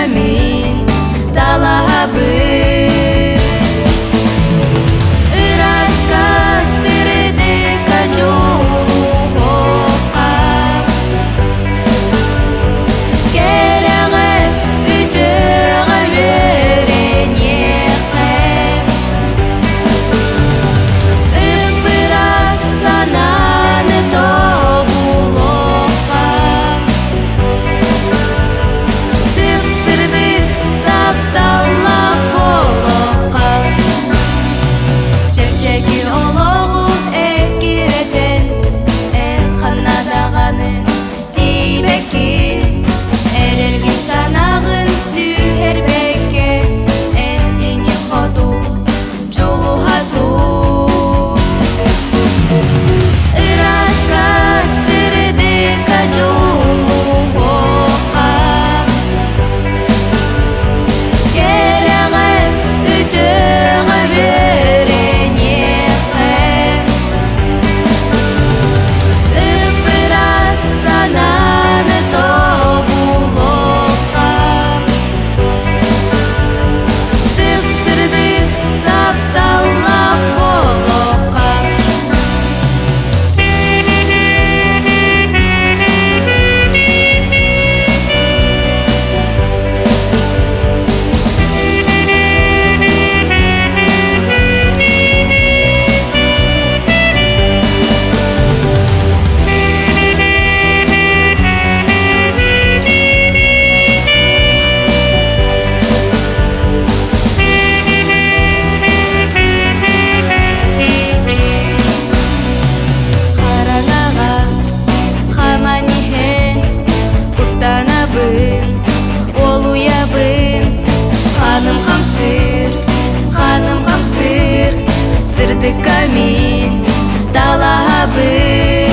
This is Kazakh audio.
камин талабы ыраска сырды кажулуга кереге үтөга веренеке ыпырас сананы тобулока сып-сырдык тапталлах болока чепчеки ологу экиретен канадаганы тийбекин эрелгин санагын түһербекке эни хоту жолухату ыраска сырды кажулуга кереге үтөга веренеке ыпырас сананы тобулока сып-сырдык тапталлах болока Харанага хаманихен уттанабын олуябын ханым хамсыр сырды камин талабын